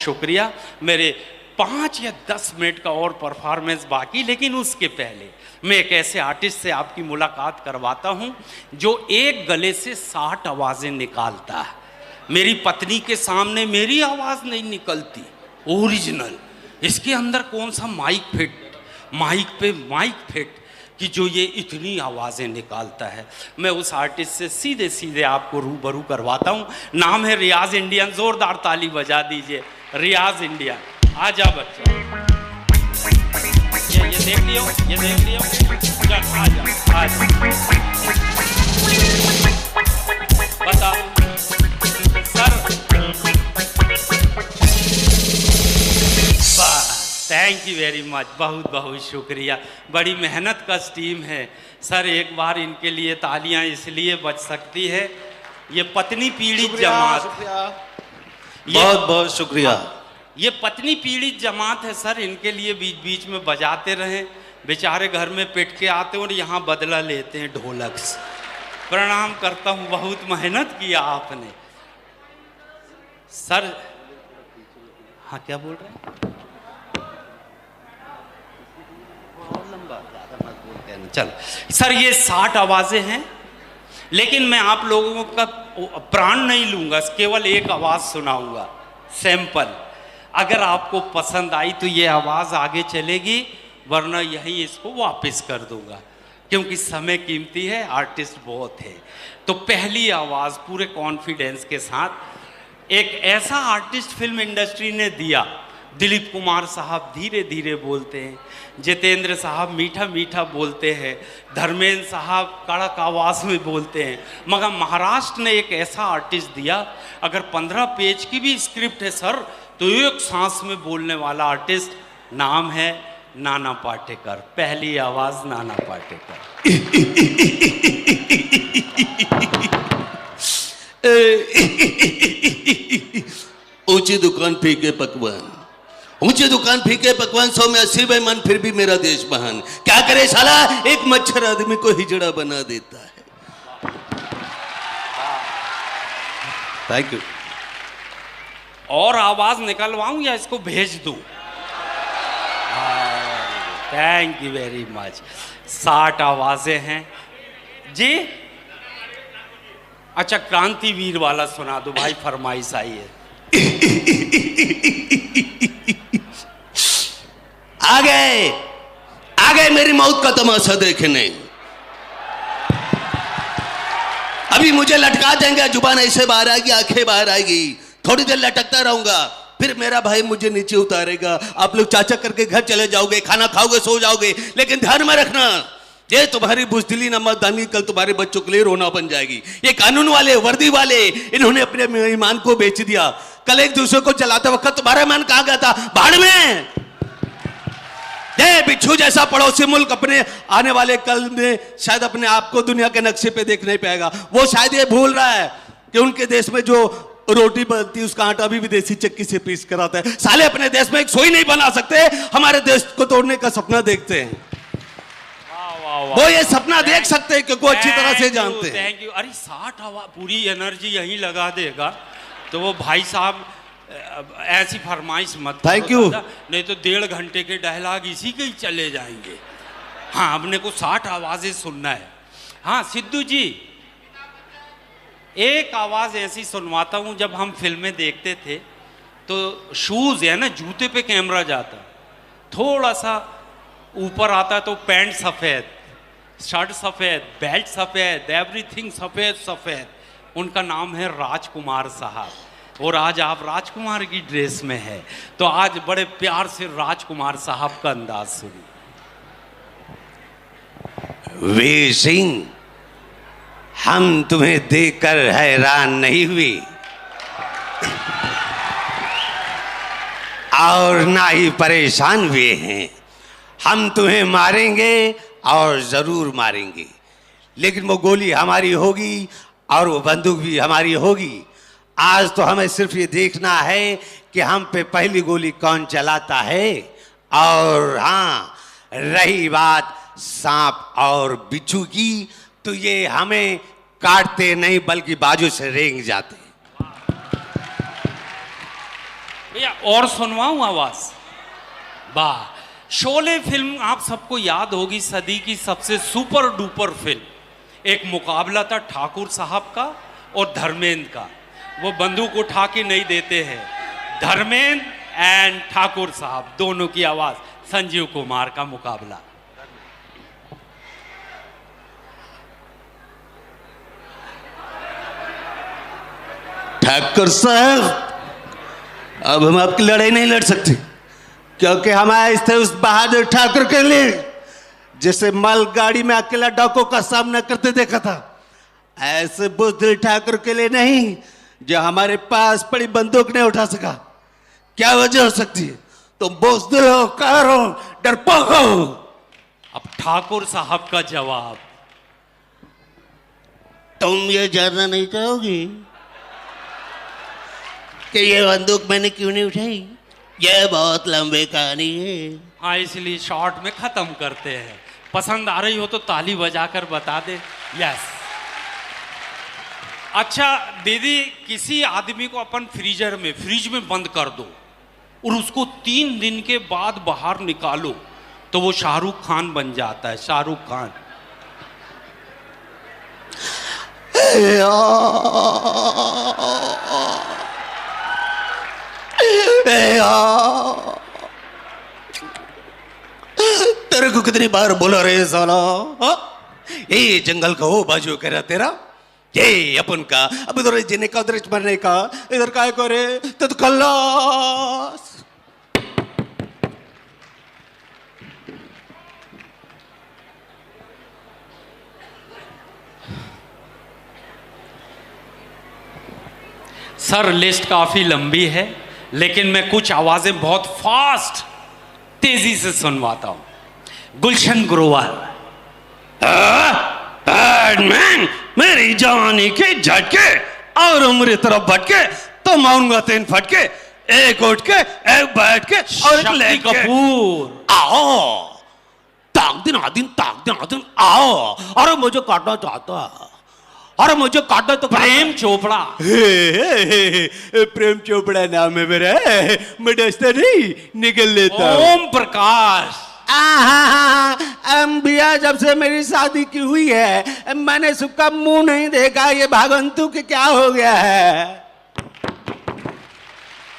शुक्रिया। मेरे 5 या 10 मिनट का और परफॉर्मेंस बाकी, लेकिन उसके पहले मैं एक ऐसे आर्टिस्ट से आपकी मुलाकात करवाता हूं जो एक गले से 60 आवाज़ें निकालता है। मेरी पत्नी के सामने मेरी आवाज़ नहीं निकलती, ओरिजिनल। इसके अंदर कौन सा माइक फिट कि जो ये इतनी आवाज़ें निकालता है। मैं उस आर्टिस्ट से सीधे सीधे आपको रूबरू करवाता हूँ। नाम है रियाज इंडियन। ज़ोरदार ताली बजा दीजिए रियाज इंडियन। आ जा बच्चा, ये देख लियो, ये देख लियो। चल आ जा, आ जा। बता sir. Thank you very much, बहुत बहुत शुक्रिया। बड़ी मेहनत का टीम है सर। एक बार इनके लिए तालियां इसलिए बज सकती है, ये पत्नी पीड़ित जमात, बहुत बहुत शुक्रिया। ये पत्नी पीड़ित जमात है सर। इनके लिए बीच बीच में बजाते रहें। बेचारे घर में पिट के आते हैं और यहाँ बदला लेते हैं ढोलक से। प्रणाम करता हूँ, बहुत मेहनत किया आपने सर। हाँ क्या बोल रहे हैं? चल सर, ये 60 आवाज़ें हैं, लेकिन मैं आप लोगों का प्राण नहीं लूँगा, केवल एक आवाज़ सुनाऊँगा, सैंपल। अगर आपको पसंद आई तो ये आवाज़ आगे चलेगी, वरना यहीं इसको वापस कर दूँगा, क्योंकि समय कीमती है, आर्टिस्ट बहुत है। तो पहली आवाज़ पूरे कॉन्फिडेंस के साथ एक ऐसा आर्टिस्ट फिल्म इंडस्ट्री ने दिया। दिलीप कुमार साहब धीरे धीरे बोलते हैं, जितेंद्र साहब मीठा मीठा बोलते हैं, धर्मेंद्र साहब कड़क आवाज़ में बोलते हैं, मगर महाराष्ट्र ने एक ऐसा आर्टिस्ट दिया। अगर 15 पेज की भी स्क्रिप्ट है सर, तो एक सांस में बोलने वाला आर्टिस्ट, नाम है नाना पाटेकर। पहली आवाज़ नाना पाटेकर। ऊंची दुकान फीके पकवान, ऊंची दुकान फीके पकवान, 100 में 80 बेईमान, फिर भी मेरा देश महान। क्या करे साला, एक मच्छर आदमी को हिजड़ा बना देता है। Thank you. और आवाज़ निकलवाऊं या इसको भेज दूं? Thank you very much. 60 आवाज़ें हैं जी। अच्छा, क्रांतिवीर वाला सुना दो भाई, फरमाइश आई है। आ गए मेरी मौत का तमाशा देखने। अभी मुझे लटका देंगे, जुबान ऐसे बाहर आएगी, आंखें बाहर आएगी, थोड़ी देर लटकता रहूंगा, फिर मेरा भाई मुझे नीचे उतारेगा। आप लोग चाचा करके घर चले जाओगे, खाना खाओगे, सो जाओगे, लेकिन ध्यान में रखना, ये तुम्हारी बुज़दिली नमकदानी कल तुम्हारे बच्चों के लिए रोना बन जाएगी। ये कानून वाले, वर्दी वाले, इन्होंने अपने ईमान को बेच दिया। कल एक दूसरे को चलाते वक्त तुम्हारा ईमान कहाँ गया था? भाड़ में। बिच्छू जैसा पड़ोसी मुल्क अपने आने वाले कल में शायद अपने आप को दुनिया के नक्शे पे देख नहीं पाएगा। वो शायद ये भूल रहा है कि उनके देश में जो रोटी बनती है उसका आटा भी विदेशी चक्की से पीस कर आता है। साले अपने देश में एक सोई नहीं बना सकते, हमारे देश को तोड़ने का सपना देखते हैं। वो ये सपना देख सकते हैं क्योंकि वो अच्छी तरह से जानते हैं। Thank you. अरे 60 आवाज़, पूरी एनर्जी यहीं लगा देगा तो वो भाई साहब ऐसी फरमाइश मत। Thank you. नहीं तो 1.5 घंटे के डायलॉग इसी के ही चले जाएंगे। हाँ, हमने को 60 आवाज़ें सुनना है। हाँ सिद्धू जी, एक आवाज़ ऐसी सुनवाता हूँ। जब हम फिल्में देखते थे तो शूज़ है ना, जूते पे कैमरा जाता, थोड़ा सा ऊपर आता तो पैंट सफ़ेद, शर्ट सफ़ेद, बेल्ट सफ़ेद, एवरीथिंग सफ़ेद सफ़ेद। उनका नाम है राजकुमार साहब, और आज आप राजकुमार की ड्रेस में है, तो आज बड़े प्यार से राजकुमार साहब का अंदाज सुनिए। वीर सिंह, हम तुम्हें देखकर हैरान नहीं हुए और ना ही परेशान हुए हैं। हम तुम्हें मारेंगे और जरूर मारेंगे, लेकिन वो गोली हमारी होगी और वो बंदूक भी हमारी होगी। आज तो हमें सिर्फ ये देखना है कि हम पे पहली गोली कौन चलाता है। और हाँ, रही बात सांप और बिच्छू की, तो ये हमें काटते नहीं बल्कि बाजू से रेंग जाते। भैया और सुनवाऊं आवाज? वाह। शोले फिल्म आप सबको याद होगी, सदी की सबसे सुपर डुपर फिल्म। एक मुकाबला था ठाकुर साहब का और धर्मेंद्र का। वो बंदूक उठा के नहीं देते हैं, धर्मेंद्र एंड ठाकुर साहब दोनों की आवाज, संजीव कुमार का मुकाबला। ठाकुर साहब, अब हम आपकी लड़ाई नहीं लड़ सकते, क्योंकि हम आए थे उस बहादुर ठाकुर के लिए जिसे मालगाड़ी में अकेला डाकुओं का सामना करते देखा था। ऐसे बुजदिल ठाकुर के लिए नहीं जो हमारे पास पड़ी बंदूक नहीं उठा सका। क्या वजह हो सकती है? तुम बुजदिल हो, कार हो, डरपोक हो। अब ठाकुर साहब का जवाब। तुम ये जानना नहीं चाहोगी कि ये बंदूक मैंने क्यों नहीं उठाई? यह बहुत लंबी कहानी है। हाँ, इसलिए शॉर्ट में खत्म करते हैं। पसंद आ रही हो तो ताली बजाकर बता दे यस। अच्छा दीदी, किसी आदमी को अपन फ्रिज में बंद कर दो और उसको 3 दिन के बाद बाहर निकालो तो वो शाहरुख खान बन जाता है। शाहरुख खान। तेरे को कितनी बार बोला रे साला, ये जंगल का हो बाजू कह रहा तेरा, ये अपन का अब इधर जीने का उधर मरने का, इधर काय को रे तो खल्लास। सर लिस्ट काफी लंबी है, लेकिन मैं कुछ आवाजें बहुत फास्ट तेजी से सुनवाता हूं। गुलशन ग्रोवर। बैडमैन, मेरी जवानी के झटके और उम्र तरफ भटके तो मारूंगा 3 फटके, एक उठ के, एक बैठ के और एक लेट के। कपूर। आओ ताक दिन आदिन आओ। अरे मुझे काटना चाहता है, अरे मुझे काटना तो प्रेम चोपड़ा। प्रेम चोपड़ा नाम है मेरा, मैं डसता नहीं, निकल लेता हूं। ओम प्रकाश। भैया जब से मेरी शादी की हुई है मैंने सबका मुंह नहीं देखा, ये भागंतु के क्या हो गया है?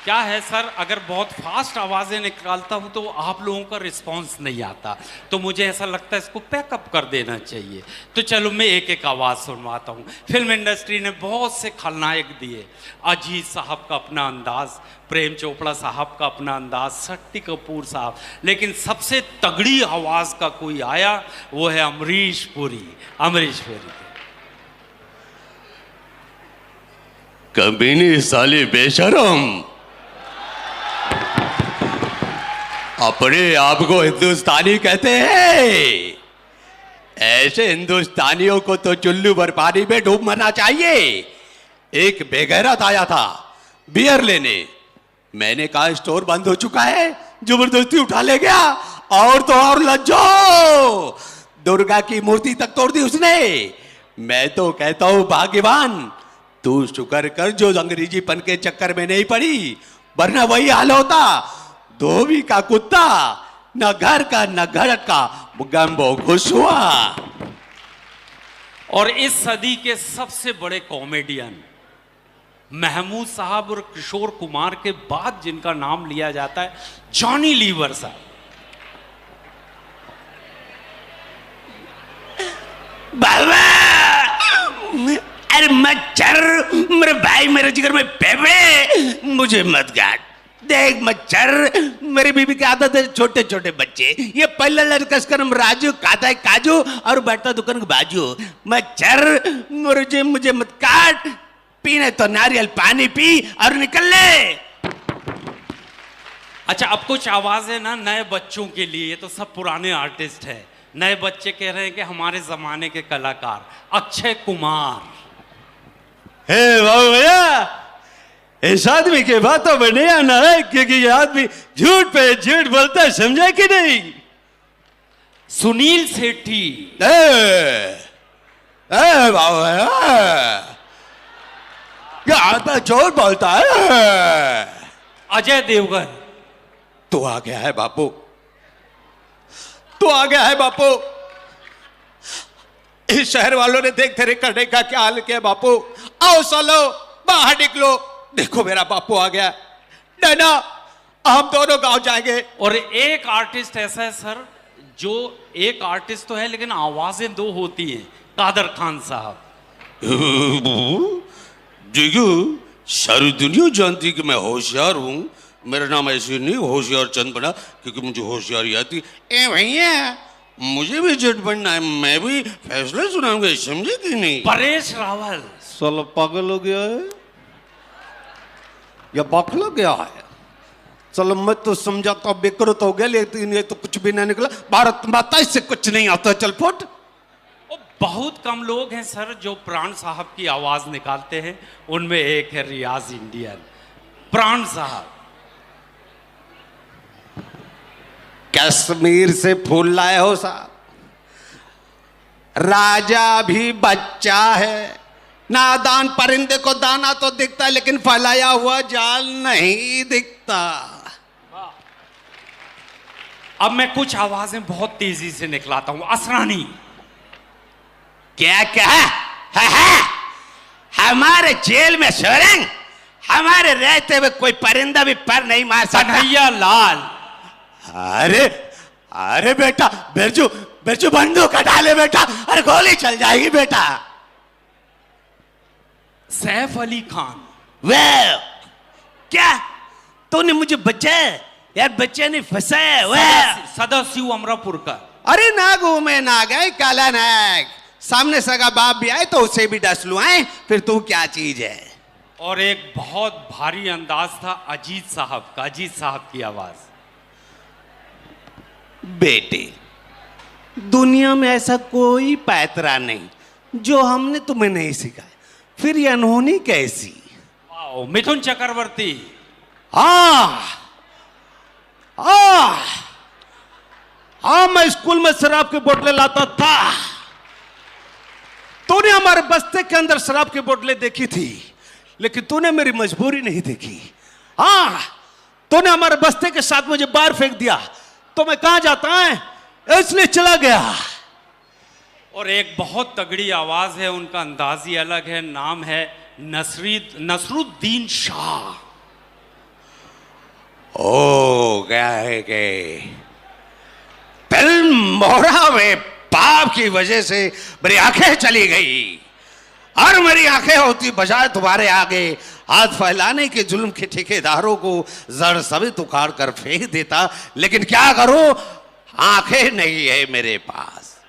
क्या है सर, अगर बहुत फास्ट आवाजें निकालता हूं तो आप लोगों का रिस्पांस नहीं आता, तो मुझे ऐसा लगता है इसको पैकअप कर देना चाहिए। तो चलो मैं एक एक आवाज सुनवाता हूं। फिल्म इंडस्ट्री ने बहुत से खलनायक दिए। अजीत साहब का अपना अंदाज, प्रेम चोपड़ा साहब का अपना अंदाज, शक्ति कपूर साहब, लेकिन सबसे तगड़ी आवाज का कोई आया वो है अमरीश पुरी। अमरीश पुरी। कमीनी साली बेशरम, अपने आप को हिंदुस्तानी कहते हैं? ऐसे हिंदुस्तानियों को तो चुल्लू भर पानी में डूब मरना चाहिए। एक बेगैरत आया था बियर लेने, मैंने कहा स्टोर बंद हो चुका है, जबरदस्ती उठा ले गया, और तो और लज्जो दुर्गा की मूर्ति तक तोड़ दी उसने। मैं तो कहता हूं भाग्यवान तू, शुक्र कर जो अंग्रेजी पन के चक्कर में नहीं पड़ी, वरना वही हाल होता। धोबी का कुत्ता, न घर का न घर का, गंबो खुश हुआ। और इस सदी के सबसे बड़े कॉमेडियन महमूद साहब और किशोर कुमार के बाद जिनका नाम लिया जाता है, जॉनी लीवर साहब। बाबा, अरे मच्छर, मेरे भाई मेरे जिगर में पेपड़े, मुझे मत गाड़। देख मच्छर, मेरी बीबी की आदत है छोटे छोटे बच्चे, ये पहले लड़कस कर राजू खाता है काजू और बैठता दुकान के बाजू। मच्छर मुझे मत काट, पीने तो नारियल पानी पी और निकल ले। अच्छा अब कुछ आवाजें ना नए बच्चों के लिए, ये तो सब पुराने आर्टिस्ट हैं। नए बच्चे कह रहे हैं कि हमारे जमाने के कलाकार अक्षय कुमार। हे बाबू भैया, इस आदमी के बातों में नहीं आना है, क्योंकि ये आदमी झूठ पे झूठ बोलता है, समझा कि नहीं? सुनील सेठी। बाबू भैया, क्या झूठ बोलता है? अजय देवगन। तू आ गया है बापू, तू आ गया है बापू। इस शहर वालों ने देख तेरे करने का क्या हाल किया बापू। आओ चलो बाहर निकलो, देखो मेरा बापू आ गया। नैना हम दोनों गांव जाएंगे। और एक आर्टिस्ट ऐसा है सर, जो एक आर्टिस्ट तो है लेकिन आवाजें दो होती हैं, कादर खान साहब। देखो सारी दुनिया जानती कि मैं होशियार हूं। मेरा नाम ऐसे नहीं होशियार चंद बना क्योंकि मुझे होशियारी आती। ए भैया मुझे भी जज बनना है, मैं भी फैसले सुनाऊंगा, समझे कि नहीं? परेश रावल। साला पागल हो गया है या बौखला गया है? चलो मैं तो समझाता बेकरूत हो गया, लेकिन ये तो कुछ भी नहीं निकला। भारत माता इससे कुछ नहीं आता। चल फुट। बहुत कम लोग हैं सर जो प्राण साहब की आवाज निकालते हैं, उनमें एक है रियाज इंडियन। प्राण साहब कश्मीर से फूल लाए हो साहब। राजा भी बच्चा है। नादान परिंदे को दाना तो दिखता है लेकिन फैलाया हुआ जाल नहीं दिखता। अब मैं कुछ आवाजें बहुत तेजी से निकलाता हूं। असरानी। क्या क्या है? हमारे जेल में सुरंग, हमारे रहते हुए कोई परिंदा भी पर नहीं मार सकता। कन्हैया लाल। अरे अरे बेटा, बिरजू बिरजू बंदूक हटा ले बेटा, अरे गोली चल जाएगी बेटा। सैफ अली खान। वह क्या तूने मुझे बचाया यार, बच्चे ने फंसाया। वह सदाशिव अमरापुरकर। अरे नाग हूं मैं, नाग है काला नाग। सामने सगा बाप भी आए तो उसे भी डस लू आए, फिर तू क्या चीज है? और एक बहुत भारी अंदाज था अजीत साहब का, अजीत साहब की आवाज। बेटे दुनिया में ऐसा कोई पैतरा नहीं जो हमने तुम्हें नहीं सिखाया, फिर ये अनहोनी कैसी? वाओ, मिथुन चक्रवर्ती। हाँ मैं स्कूल में शराब की बोतलें लाता था। तूने हमारे बस्ते के अंदर शराब की बोतलें देखी थी, लेकिन तूने मेरी मजबूरी नहीं देखी। हाँ तूने हमारे बस्ते के साथ मुझे बाहर फेंक दिया तो मैं कहां जाता है, इसलिए चला गया। और एक बहुत तगड़ी आवाज है, उनका अंदाज ही अलग है। नाम है नसरुद्दीन शाह। ओ गए गए फिल्म मोहरा में पाप की वजह से मेरी आंखें चली गई, और मेरी आंखें होती बजाय तुम्हारे आगे हाथ फैलाने के जुल्म के ठेकेदारों को जड़ सबित उखाड़ कर फेंक देता। लेकिन क्या करूं, आंखें नहीं है मेरे पास।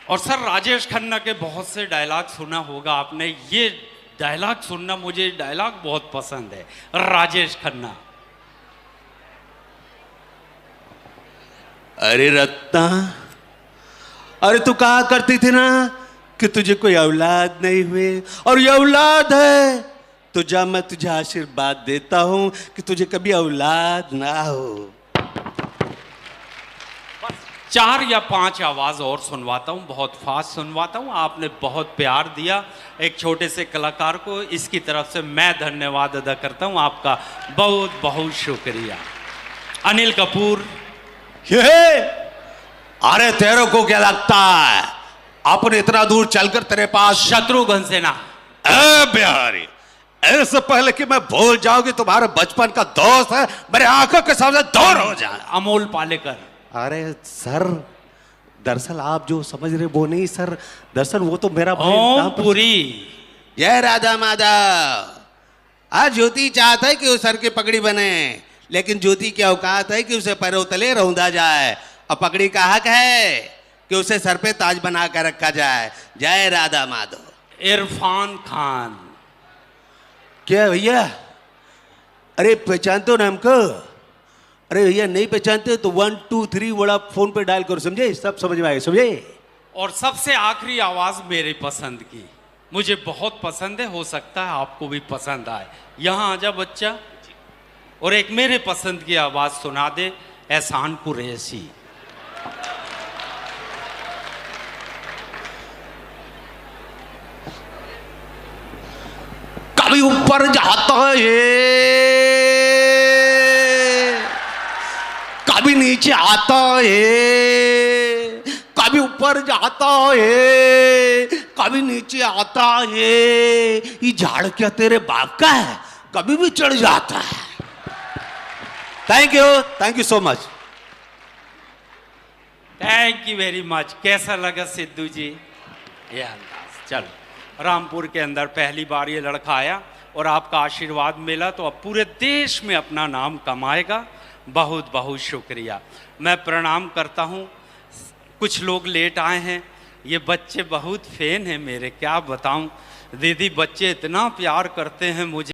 और सर राजेश खन्ना के बहुत से डायलॉग सुना होगा आपने, ये डायलॉग सुनना, मुझे डायलॉग बहुत पसंद है। राजेश खन्ना। अरे रत्ना, अरे तू कहा करती थी ना कि तुझे कोई औलाद नहीं हुए, और ये औलाद है तो जा मैं तुझे आशीर्वाद देता हूं कि तुझे कभी औलाद ना हो। 4 या 5 आवाज और सुनवाता हूं, बहुत फास्ट सुनवाता हूं। आपने बहुत प्यार दिया एक छोटे से कलाकार को, इसकी तरफ से मैं धन्यवाद अदा करता हूं। आपका बहुत बहुत शुक्रिया। अनिल कपूर। अरे तेरे को क्या लगता है अपन इतना दूर चलकर तेरे पास? शत्रुघ्न सिन्हा। बिहारी, इससे पहले कि मैं भूल जाऊं कि तुम्हारे बचपन का दोस्त है, मेरे आंखों के सामने दूर हो जाए। अमोल पालेकर। अरे सर, दरअसल आप जो समझ रहे वो नहीं सर, दरअसल वो तो मेरा ओम पुरी। जय राधा माधव। आज ज्योति चाहता है कि उस सर की पगड़ी बने, लेकिन ज्योति की औकात है कि उसे पैरों तले रौंदा जाए, और पगड़ी का हक है कि उसे सर पे ताज बना कर रखा जाए। जय राधा माधव। इरफान खान। क्या भैया, अरे पहचानते हो ना हमको? अरे भैया नहीं पहचानते तो 1 2 3 बड़ा फोन पे डायल करो, समझे? सब समझ में आए, समझे? और सबसे आखिरी आवाज मेरी पसंद की, मुझे बहुत पसंद है, हो सकता है आपको भी पसंद आए। यहां आजा बच्चा, और एक मेरे पसंद की आवाज सुना दे, एहसान कुरैशी। कभी ऊपर जाता है कभी नीचे आता है, कभी ऊपर जाता है, कभी नीचे आता है। ये झाड़ क्या तेरे बाप का है? कभी भी चढ़ जाता है। Thank you so much. Thank you very much. कैसा लगा सिद्धू जी? ये अंदाज। चलो, रामपुर के अंदर पहली बार ये लड़का आया और आपका आशीर्वाद मिला तो अब पूरे देश में अपना नाम कमाएगा। बहुत बहुत शुक्रिया। मैं प्रणाम करता हूँ। कुछ लोग लेट आए हैं। ये बच्चे बहुत फैन हैं मेरे, क्या बताऊँ दीदी, बच्चे इतना प्यार करते हैं मुझे।